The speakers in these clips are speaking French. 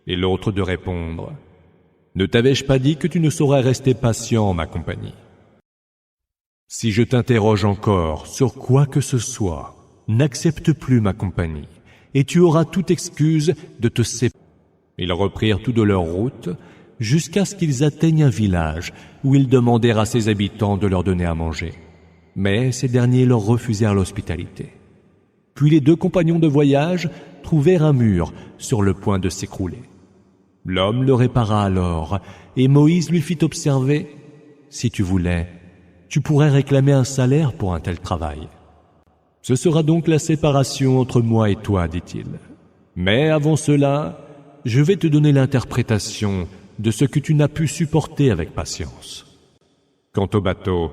Et l'autre de répondre: Ne t'avais-je pas dit que tu ne saurais rester patient en ma compagnie? Si je t'interroge encore sur quoi que ce soit, n'accepte plus ma compagnie, et tu auras toute excuse de te séparer. Ils reprirent tout de leur route, jusqu'à ce qu'ils atteignent un village où ils demandèrent à ses habitants de leur donner à manger. Mais ces derniers leur refusèrent l'hospitalité. Puis les deux compagnons de voyage trouvèrent un mur sur le point de s'écrouler. L'homme le répara alors, et Moïse lui fit observer: Si tu voulais, tu pourrais réclamer un salaire pour un tel travail. Ce sera donc la séparation entre moi et toi, dit-il. Mais avant cela, je vais te donner l'interprétation de ce que tu n'as pu supporter avec patience. Quant au bateau,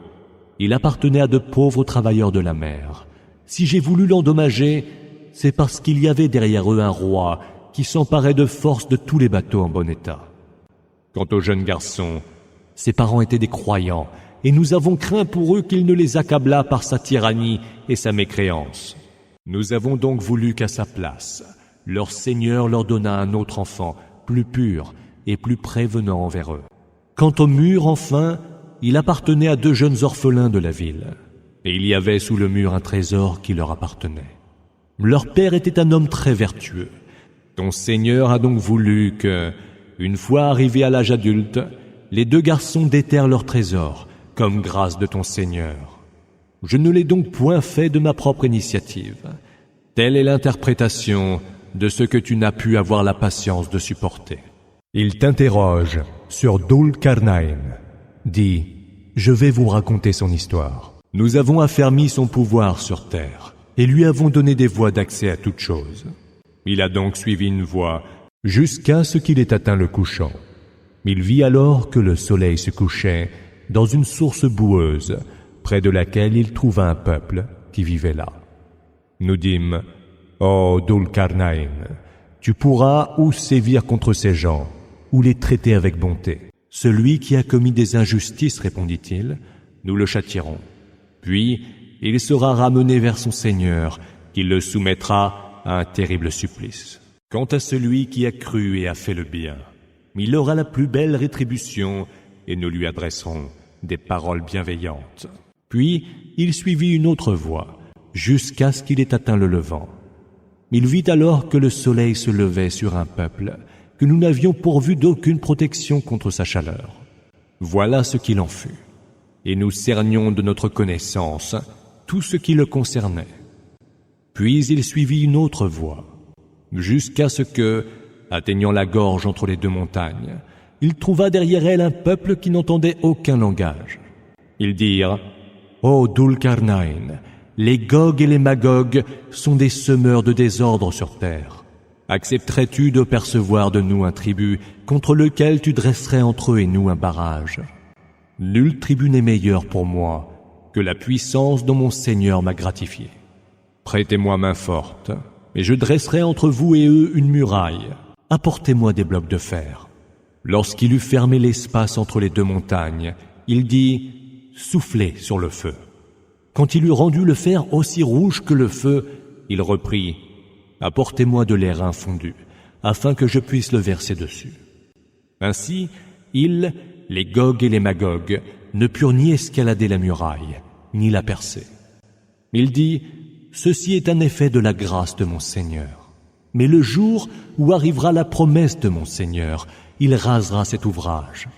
il appartenait à de pauvres travailleurs de la mer. Si j'ai voulu l'endommager, c'est parce qu'il y avait derrière eux un roi qui s'emparait de force de tous les bateaux en bon état. Quant au jeune garçon, ses parents étaient des croyants, et nous avons craint pour eux qu'il ne les accablât par sa tyrannie et sa mécréance. Nous avons donc voulu qu'à sa place, leur Seigneur leur donnât un autre enfant, plus pur et plus prévenant envers eux. Quant au mur, enfin, il appartenait à deux jeunes orphelins de la ville, et il y avait sous le mur un trésor qui leur appartenait. Leur père était un homme très vertueux. Ton Seigneur a donc voulu que, une fois arrivés à l'âge adulte, les deux garçons déterrent leur trésor, comme grâce de ton Seigneur. Je ne l'ai donc point fait de ma propre initiative. Telle est l'interprétation de ce que tu n'as pu avoir la patience de supporter. Il t'interroge sur Dhul Qarnayn. Dis: Je vais vous raconter son histoire. Nous avons affermi son pouvoir sur terre et lui avons donné des voies d'accès à toutes choses. Il a donc suivi une voie jusqu'à ce qu'il ait atteint le couchant. Il vit alors que le soleil se couchait dans une source boueuse, près de laquelle il trouva un peuple qui vivait là. Nous dîmes: Ô Dhul Qarnayn, tu pourras ou sévir contre ces gens, ou les traiter avec bonté. Celui qui a commis des injustices, répondit-il, nous le châtierons. Puis il sera ramené vers son Seigneur, qui le soumettra à un terrible supplice. Quant à celui qui a cru et a fait le bien, il aura la plus belle rétribution, et nous lui adresserons des paroles bienveillantes. Puis il suivit une autre voie, jusqu'à ce qu'il ait atteint le levant. Il vit alors que le soleil se levait sur un peuple, que nous n'avions pourvu d'aucune protection contre sa chaleur. Voilà ce qu'il en fut. Et nous cernions de notre connaissance tout ce qui le concernait. Puis il suivit une autre voie, jusqu'à ce que, atteignant la gorge entre les deux montagnes, il trouva derrière elle un peuple qui n'entendait aucun langage. Ils dirent: Ô Dhul Qarnayn, les Gog et les Magog sont des semeurs de désordre sur terre. Accepterais-tu de percevoir de nous un tribut contre lequel tu dresserais entre eux et nous un barrage? Nul tribut n'est meilleur pour moi que la puissance dont mon Seigneur m'a gratifié. Prêtez-moi main forte, et je dresserai entre vous et eux une muraille. Apportez-moi des blocs de fer. Lorsqu'il eut fermé l'espace entre les deux montagnes, il dit: Soufflez sur le feu. Quand il eut rendu le fer aussi rouge que le feu, il reprit: Apportez-moi de l'airain fondu, afin que je puisse le verser dessus. Ainsi, ils, les Gog et les Magog, ne purent ni escalader la muraille, ni la percer. Il dit: Ceci est un effet de la grâce de mon Seigneur. Mais le jour où arrivera la promesse de mon Seigneur, il rasera cet ouvrage,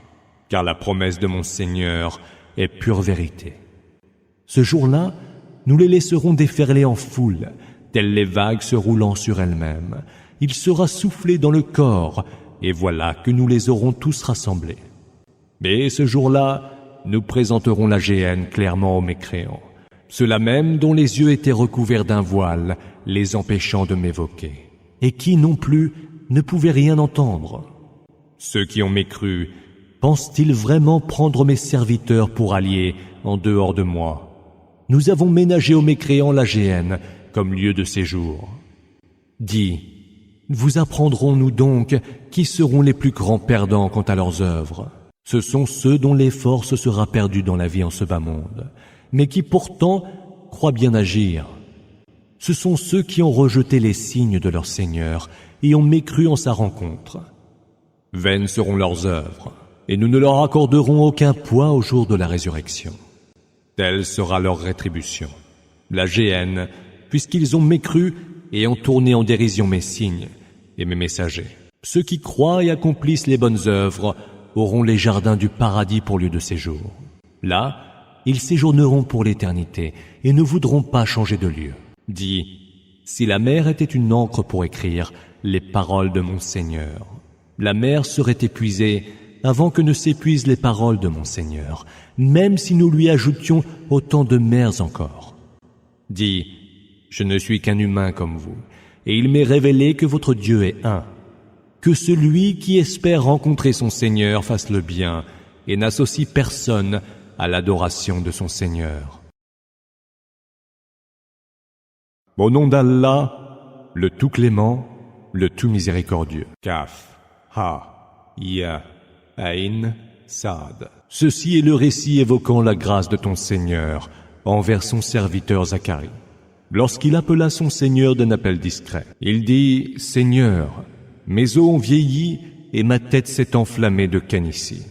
car la promesse de mon Seigneur est pure vérité. Ce jour-là, nous les laisserons déferler en foule, telles les vagues se roulant sur elles-mêmes. Il sera soufflé dans le corps, et voilà que nous les aurons tous rassemblés. Mais ce jour-là, nous présenterons la géhenne clairement aux mécréants, ceux-là même dont les yeux étaient recouverts d'un voile, les empêchant de m'évoquer, et qui non plus ne pouvaient rien entendre. Ceux qui ont mécru, pensent-ils vraiment prendre mes serviteurs pour alliés en dehors de moi? Nous avons ménagé aux mécréants la géhenne comme lieu de séjour. Dis, vous apprendrons-nous donc qui seront les plus grands perdants quant à leurs œuvres? Ce sont ceux dont l'effort se sera perdu dans la vie en ce bas monde, mais qui pourtant croient bien agir. Ce sont ceux qui ont rejeté les signes de leur Seigneur et ont mécru en sa rencontre. Vaines seront leurs œuvres, et nous ne leur accorderons aucun poids au jour de la résurrection. Telle sera leur rétribution, la géhenne, puisqu'ils ont mécru et ont tourné en dérision mes signes et mes messagers. Ceux qui croient et accomplissent les bonnes œuvres auront les jardins du paradis pour lieu de séjour. Là, ils séjourneront pour l'éternité et ne voudront pas changer de lieu. Dis, si la mer était une encre pour écrire les paroles de mon Seigneur, la mer serait épuisée avant que ne s'épuisent les paroles de mon Seigneur, même si nous lui ajoutions autant de mers encore. Dis, je ne suis qu'un humain comme vous, et il m'est révélé que votre Dieu est un. Que celui qui espère rencontrer son Seigneur fasse le bien et n'associe personne à l'adoration de son Seigneur. Au nom d'Allah, le tout clément, le tout miséricordieux. Kaf, Ha, Ya, Aïn, Saad. Ceci est le récit évoquant la grâce de ton Seigneur envers son serviteur Zacharie. Lorsqu'il appela son Seigneur d'un appel discret, il dit « Seigneur, mes os ont vieilli et ma tête s'est enflammée de canicie.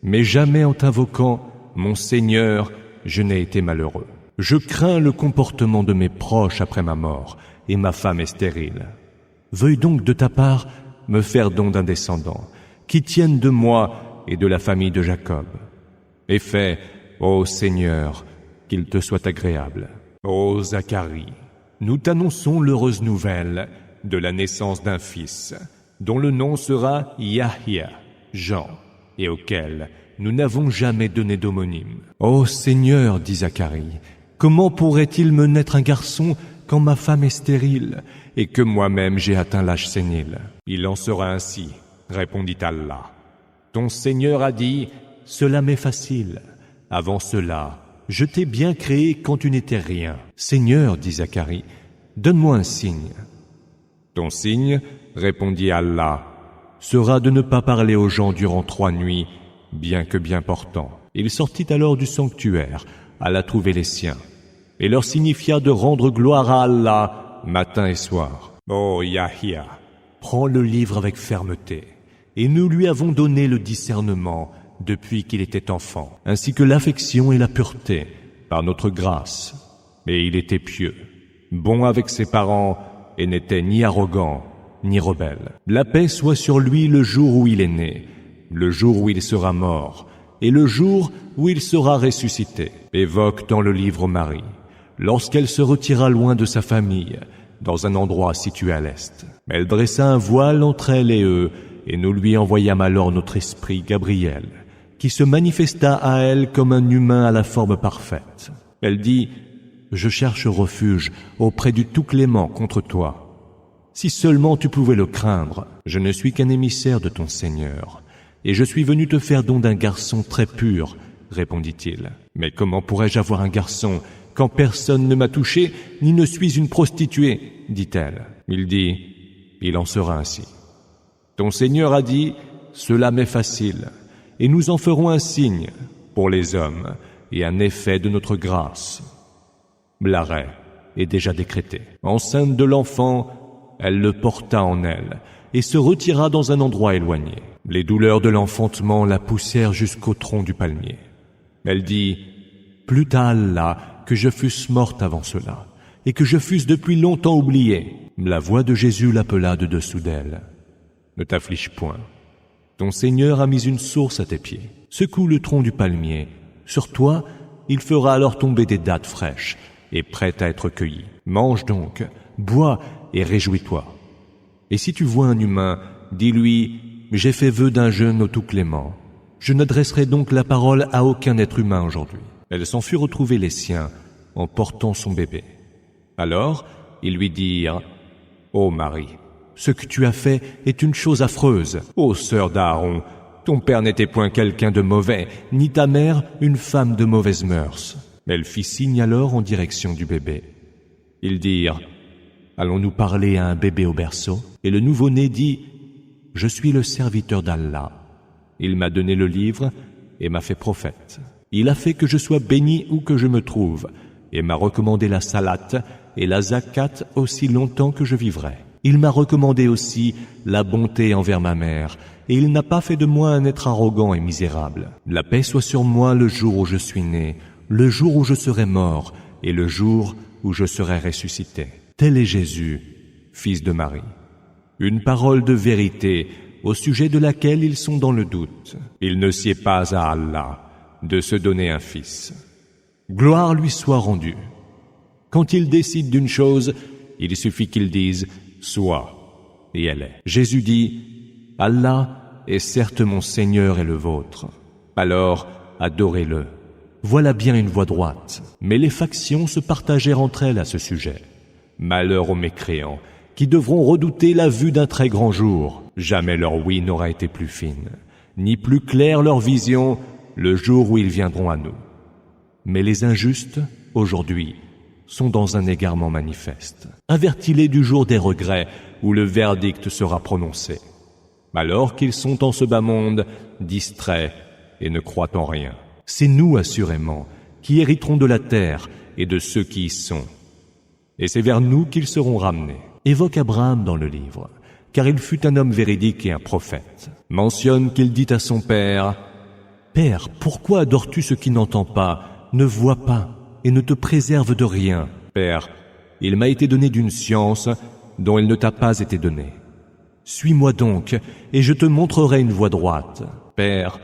Mais jamais en t'invoquant, mon Seigneur, je n'ai été malheureux. Je crains le comportement de mes proches après ma mort, et ma femme est stérile. Veuille donc de ta part me faire don d'un descendant, qui tienne de moi et de la famille de Jacob. Et fais, ô Seigneur, qu'il te soit agréable. Ô Zacharie, nous t'annonçons l'heureuse nouvelle de la naissance d'un fils, dont le nom sera Yahya, Jean, et auquel nous n'avons jamais donné d'homonyme. Ô Seigneur, dit Zacharie, comment pourrait-il me naître un garçon quand ma femme est stérile et que moi-même j'ai atteint l'âge sénile? Il en sera ainsi, répondit Allah. Ton Seigneur a dit, cela m'est facile. Avant cela, je t'ai bien créé quand tu n'étais rien. Seigneur, dit Zacharie, donne-moi un signe. Ton signe, répondit Allah, sera de ne pas parler aux gens durant 3 nuits, bien que bien portant. Il sortit alors du sanctuaire, alla trouver les siens, et leur signifia de rendre gloire à Allah matin et soir. Ô Yahya, prends le livre avec fermeté, et nous lui avons donné le discernement depuis qu'il était enfant, ainsi que l'affection et la pureté, par notre grâce. Et il était pieux, bon avec ses parents, et n'était ni arrogant, ni rebelle. La paix soit sur lui le jour où il est né, le jour où il sera mort, et le jour où il sera ressuscité. Évoque dans le livre Marie, lorsqu'elle se retira loin de sa famille, dans un endroit situé à l'est. Elle dressa un voile entre elle et eux, et nous lui envoyâmes alors notre esprit Gabriel, qui se manifesta à elle comme un humain à la forme parfaite. Elle dit, « Je cherche refuge auprès du Tout-Clément contre toi. Si seulement tu pouvais le craindre, je ne suis qu'un émissaire de ton Seigneur, et je suis venu te faire don d'un garçon très pur, répondit-il. Mais comment pourrais-je avoir un garçon quand personne ne m'a touché, ni ne suis une prostituée, dit-elle. Il dit, il en sera ainsi. Ton Seigneur a dit, cela m'est facile, et nous en ferons un signe pour les hommes et un effet de notre grâce. L'arrêt est déjà décrété. Enceinte de l'enfant, elle le porta en elle et se retira dans un endroit éloigné. Les douleurs de l'enfantement la poussèrent jusqu'au tronc du palmier. Elle dit, plût à Allah que je fusse morte avant cela et que je fusse depuis longtemps oubliée. La voix de Jésus l'appela de dessous d'elle. Ne t'afflige point. Ton Seigneur a mis une source à tes pieds. Secoue le tronc du palmier. Sur toi, il fera alors tomber des dattes fraîches et prêtes à être cueillies. Mange donc, bois et réjouis-toi. Et si tu vois un humain, dis-lui, j'ai fait vœu d'un jeûne au Tout-Clément. Je n'adresserai donc la parole à aucun être humain aujourd'hui. Elle s'en fut retrouver les siens en portant son bébé. Alors, ils lui dirent, ô Marie, ce que tu as fait est une chose affreuse. Ô sœur d'Aaron, ton père n'était point quelqu'un de mauvais, ni ta mère une femme de mauvaises mœurs. Elle fit signe alors en direction du bébé. Ils dirent, allons-nous parler à un bébé au berceau? Et le nouveau-né dit, je suis le serviteur d'Allah. Il m'a donné le livre et m'a fait prophète. Il a fait que je sois béni où que je me trouve, et m'a recommandé la salate et la zakat aussi longtemps que je vivrai. Il m'a recommandé aussi la bonté envers ma mère, et il n'a pas fait de moi un être arrogant et misérable. La paix soit sur moi le jour où je suis né, le jour où je serai mort, et le jour où je serai ressuscité. Tel est Jésus, fils de Marie. Une parole de vérité au sujet de laquelle ils sont dans le doute. Il ne sied pas à Allah de se donner un fils. Gloire lui soit rendue. Quand il décide d'une chose, il suffit qu'il dise « soit » et elle est. Jésus dit « Allah est certes mon Seigneur et le vôtre. Alors adorez-le. » Voilà bien une voie droite. Mais les factions se partagèrent entre elles à ce sujet. Malheur aux mécréants, qui devront redouter la vue d'un très grand jour. Jamais leur ouïe n'aura été plus fine, ni plus claire leur vision le jour où ils viendront à nous. Mais les injustes, aujourd'hui, sont dans un égarement manifeste. Avertis-les du jour des regrets où le verdict sera prononcé. Alors qu'ils sont en ce bas monde, distraits et ne croient en rien. C'est nous, assurément, qui hériterons de la terre et de ceux qui y sont. Et c'est vers nous qu'ils seront ramenés. Évoque Abraham dans le livre, car il fut un homme véridique et un prophète. Mentionne qu'il dit à son père « Père, pourquoi adores-tu ce qui n'entend pas, ne voit pas et ne te préserve de rien ? Père, il m'a été donné d'une science dont il ne t'a pas été donné. Suis-moi donc, et je te montrerai une voie droite. Père,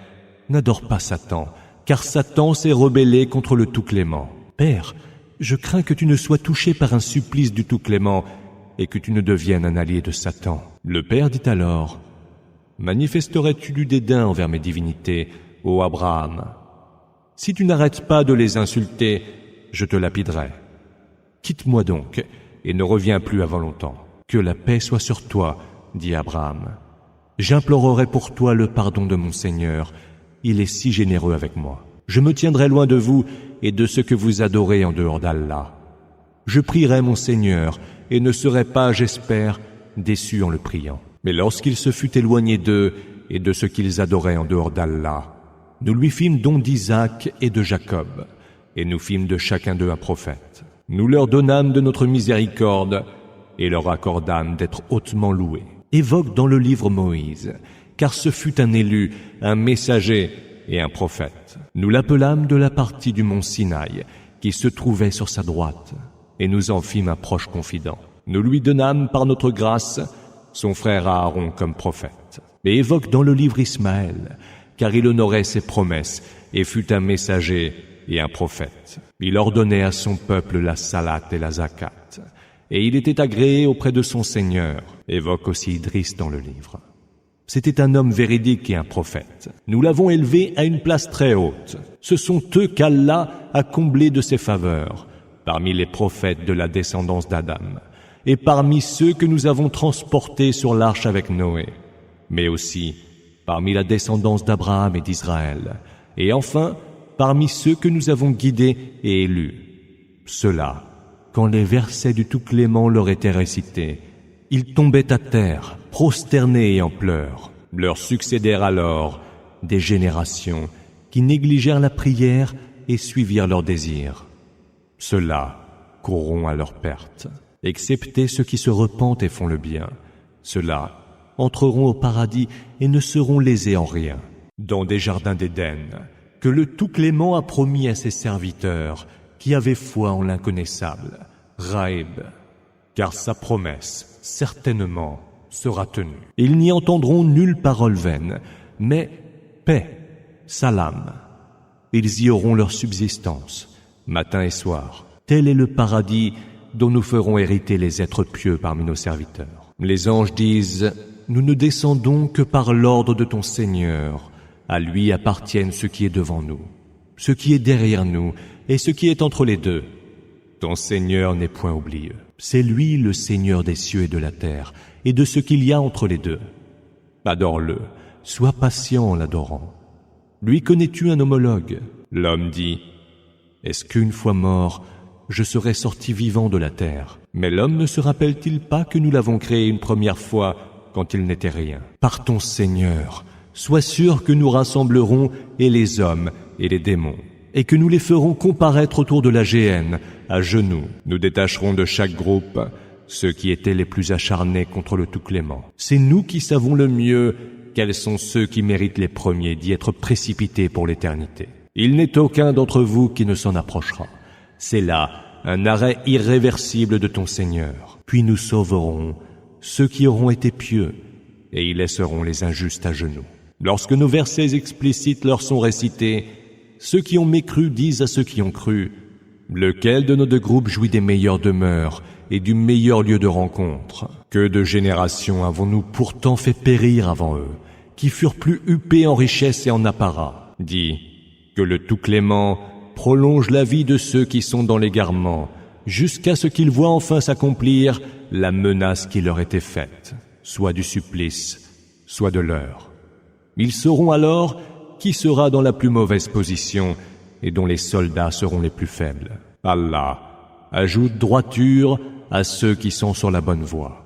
n'adore pas Satan, car Satan s'est rebellé contre le Tout-Clément. Père, je crains que tu ne sois touché par un supplice du Tout-Clément et que tu ne deviennes un allié de Satan. » Le père dit alors « Manifesterais-tu du dédain envers mes divinités, ô Abraham ? Si tu n'arrêtes pas de les insulter, je te lapiderai. Quitte-moi donc et ne reviens plus avant longtemps. Que la paix soit sur toi, dit Abraham. J'implorerai pour toi le pardon de mon Seigneur. Il est si généreux avec moi. Je me tiendrai loin de vous et de ce que vous adorez en dehors d'Allah. Je prierai mon Seigneur et ne serai pas, j'espère, déçu en le priant. » Mais lorsqu'il se fut éloigné d'eux et de ce qu'ils adoraient en dehors d'Allah, nous lui fîmes don d'Isaac et de Jacob, et nous fîmes de chacun d'eux un prophète. Nous leur donnâmes de notre miséricorde et leur accordâmes d'être hautement loués. Évoque dans le livre Moïse, car ce fut un élu, un messager et un prophète. Nous l'appelâmes de la partie du mont Sinaï, qui se trouvait sur sa droite, et nous en fîmes un proche confident. Nous lui donnâmes par notre grâce son frère Aaron comme prophète. Et évoque dans le livre Ismaël, car il honorait ses promesses et fut un messager et un prophète. Il ordonnait à son peuple la salat et la zakat, et il était agréé auprès de son Seigneur. Évoque aussi Idriss dans le livre. C'était un homme véridique et un prophète. Nous l'avons élevé à une place très haute. Ce sont eux qu'Allah a comblés de ses faveurs, parmi les prophètes de la descendance d'Adam, et parmi ceux que nous avons transportés sur l'arche avec Noé, mais aussi parmi la descendance d'Abraham et d'Israël, et enfin parmi ceux que nous avons guidés et élus. Ceux-là, quand les versets du Tout-Clément leur étaient récités, ils tombaient à terre, prosternés et en pleurs. Leur succédèrent alors des générations qui négligèrent la prière et suivirent leurs désirs. Ceux-là courront à leur perte, excepté ceux qui se repentent et font le bien. Ceux-là entreront au paradis et ne seront lésés en rien. Dans des jardins d'Éden, que le Tout-Clément a promis à ses serviteurs qui avaient foi en l'inconnaissable, Raïb, car sa promesse, certainement, sera tenue. Ils n'y entendront nulle parole vaine, mais paix, salam. Ils y auront leur subsistance, matin et soir. Tel est le paradis dont nous ferons hériter les êtres pieux parmi nos serviteurs. Les anges disent « Nous ne descendons que par l'ordre de ton Seigneur. À lui appartiennent ce qui est devant nous, ce qui est derrière nous et ce qui est entre les deux. Ton Seigneur n'est point oublieux. C'est lui le Seigneur des cieux et de la terre et de ce qu'il y a entre les deux. Adore-le, sois patient en l'adorant. Lui connais-tu un homologue ?» L'homme dit « Est-ce qu'une fois mort, je serai sorti vivant de la terre ?» Mais l'homme ne se rappelle-t-il pas que nous l'avons créé une première fois quand il n'était rien? Par ton Seigneur, sois sûr que nous rassemblerons et les hommes et les démons, et que nous les ferons comparaître autour de la géhenne, à genoux. Nous détacherons de chaque groupe ceux qui étaient les plus acharnés contre le Tout-Clément. C'est nous qui savons le mieux quels sont ceux qui méritent les premiers d'y être précipités pour l'éternité. Il n'est aucun d'entre vous qui ne s'en approchera. C'est là un arrêt irréversible de ton Seigneur. Puis nous sauverons ceux qui auront été pieux et y laisserons les injustes à genoux. Lorsque nos versets explicites leur sont récités, ceux qui ont mécru disent à ceux qui ont cru: lequel de nos deux groupes jouit des meilleures demeures et du meilleur lieu de rencontre? Que de générations avons-nous pourtant fait périr avant eux, qui furent plus huppés en richesse et en apparat. Dis que le Tout-Clément prolonge la vie de ceux qui sont dans l'égarement, jusqu'à ce qu'ils voient enfin s'accomplir la menace qui leur était faite, soit du supplice, soit de l'heure. Ils sauront alors qui sera dans la plus mauvaise position et dont les soldats seront les plus faibles. Allah ajoute droiture à ceux qui sont sur la bonne voie.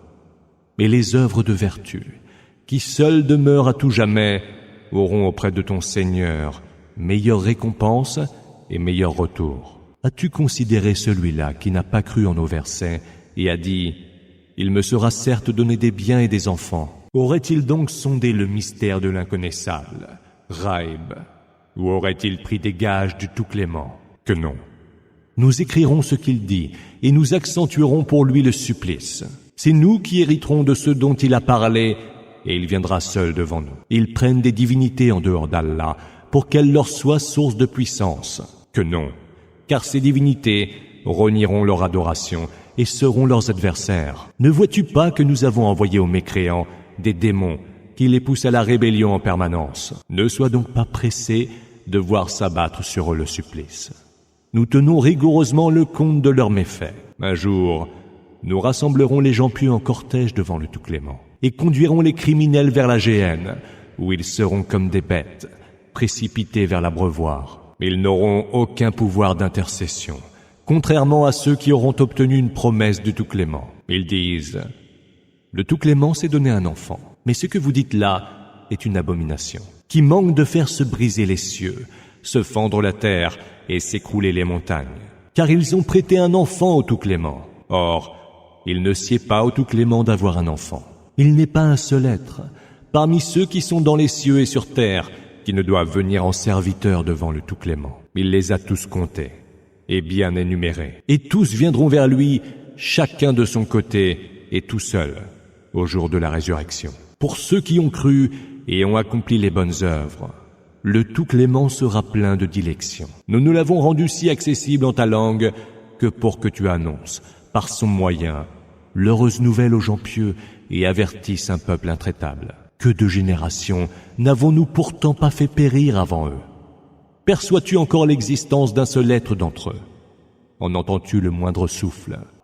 Et les œuvres de vertu, qui seules demeurent à tout jamais, auront auprès de ton Seigneur meilleure récompense et meilleur retour. As-tu considéré celui-là qui n'a pas cru en nos versets et a dit: il me sera certes donné des biens et des enfants? Aurait-il donc sondé le mystère de l'inconnaissable, Ghaib, ou aurait-il pris des gages du Tout-Clément? Que non. Nous écrirons ce qu'il dit et nous accentuerons pour lui le supplice. C'est nous qui hériterons de ce dont il a parlé et il viendra seul devant nous. Ils prennent des divinités en dehors d'Allah pour qu'elles leur soient source de puissance. Que non, car ces divinités renieront leur adoration et seront leurs adversaires. Ne vois-tu pas que nous avons envoyé aux mécréants des démons qui les poussent à la rébellion en permanence? Ne sois donc pas pressé de voir s'abattre sur eux le supplice. Nous tenons rigoureusement le compte de leurs méfaits. Un jour, nous rassemblerons les gens pieux en cortège devant le Tout-Clément et conduirons les criminels vers la géhenne, où ils seront comme des bêtes, précipités vers l'abreuvoir. Ils n'auront aucun pouvoir d'intercession, contrairement à ceux qui auront obtenu une promesse du Tout-Clément. Ils disent: le Tout-Clément s'est donné un enfant, mais ce que vous dites là est une abomination, qui manque de faire se briser les cieux, se fendre la terre et s'écrouler les montagnes. Car ils ont prêté un enfant au Tout-Clément. Or, il ne sied pas au Tout-Clément d'avoir un enfant. Il n'est pas un seul être, parmi ceux qui sont dans les cieux et sur terre, qui ne doivent venir en serviteurs devant le Tout-Clément. Il les a tous comptés et bien énumérés. Et tous viendront vers lui, chacun de son côté et tout seul, au jour de la résurrection. Pour ceux qui ont cru et ont accompli les bonnes œuvres, le Tout-Clément sera plein de dilection. Nous nous l'avons rendu si accessible en ta langue que pour que tu annonces, par son moyen, l'heureuse nouvelle aux gens pieux et avertisses un peuple intraitable. Que de générations n'avons-nous pourtant pas fait périr avant eux? Perçois-tu encore l'existence d'un seul être d'entre eux? En entends-tu le moindre souffle?